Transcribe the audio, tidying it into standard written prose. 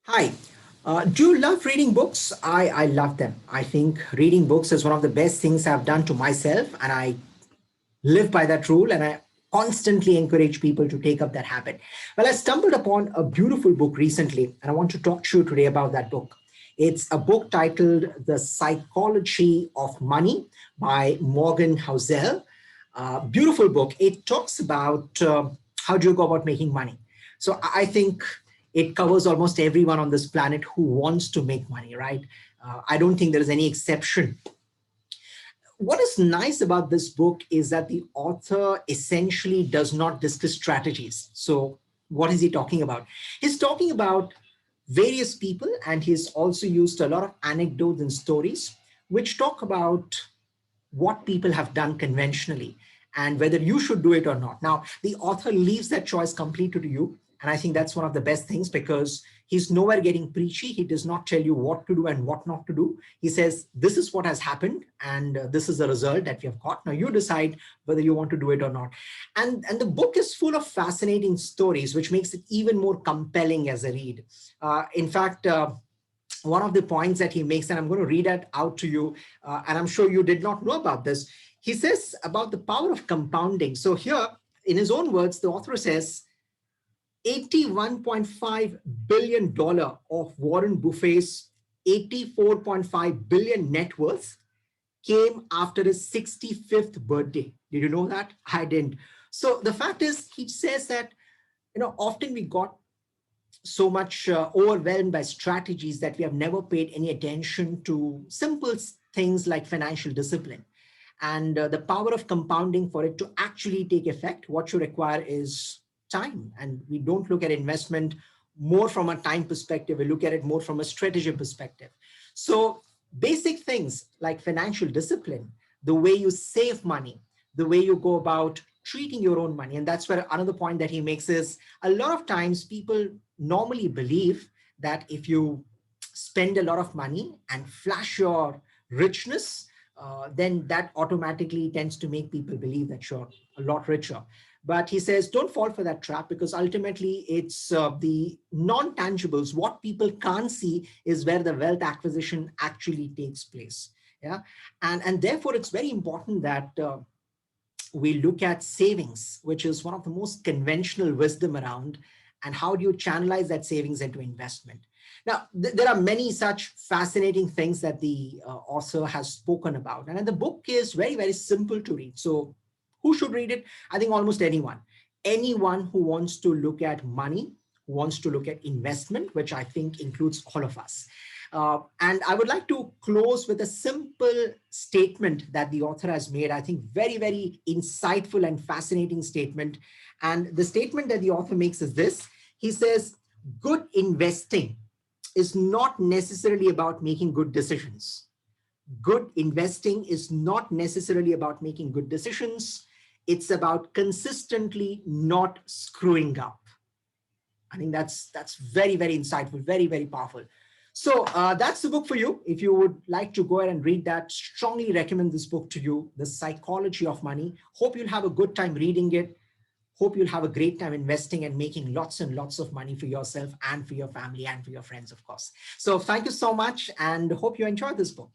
Hi. Do you love reading books? I love them. I think reading books is one of the best things I've done to myself, and I live by that rule, and I constantly encourage people to take up that habit. Well, I stumbled upon a beautiful book recently, and I want to talk to you today about that book. It's a book titled The Psychology of Money by Morgan Housel. Beautiful book. It talks about how do you go about making money. So I think it covers almost everyone on this planet who wants to make money, right? I don't think there is any exception. What is nice about this book is that the author essentially does not discuss strategies. So, what is he talking about? He's talking about various people, and he's also used a lot of anecdotes and stories which talk about what people have done conventionally and whether you should do it or not. Now, the author leaves that choice completely to you. And I think that's one of the best things because he's nowhere getting preachy. He does not tell you what to do and what not to do. He says, this is what has happened and this is the result that we have got. Now you decide whether you want to do it or not. And the book is full of fascinating stories, which makes it even more compelling as a read. In fact, one of the points that he makes, and I'm going to read it out to you, and I'm sure you did not know about this. He says about the power of compounding. So here, in his own words, the author says, $81.5 billion of Warren Buffett's 84.5 billion net worth came after his 65th birthday. Did you know that? I didn't. So the fact is, he says that, often we got so much overwhelmed by strategies that we have never paid any attention to simple things like financial discipline. And the power of compounding, for it to actually take effect, what you require is time. And we don't look at investment more from a time perspective. We look at it more from a strategy perspective. So basic things like financial discipline, the way you save money, the way you go about treating your own money. And that's where another point that he makes is a lot of times people normally believe that if you spend a lot of money and flash your richness, then that automatically tends to make people believe that you're a lot richer. But he says, don't fall for that trap because ultimately it's the non-tangibles. What people can't see is where the wealth acquisition actually takes place. Yeah. And therefore, it's very important that we look at savings, which is one of the most conventional wisdom around, and how do you channelize that savings into investment. Now, there are many such fascinating things that the author has spoken about. And the book is very, very simple to read. So who should read it? I think almost anyone. Anyone who wants to look at money, who wants to look at investment, which I think includes all of us. And I would like to close with a simple statement that the author has made. I think very, very insightful and fascinating statement. And the statement that the author makes is this. He says, good investing is not necessarily about making good decisions. Good investing is not necessarily about making good decisions. It's about consistently not screwing up. I think that's very, very insightful, very, very powerful. So that's the book for you. If you would like to go ahead and read that, strongly recommend this book to you, The Psychology of Money. Hope you'll have a good time reading it. Hope you'll have a great time investing and making lots and lots of money for yourself and for your family and for your friends, of course. So thank you so much and hope you enjoyed this book.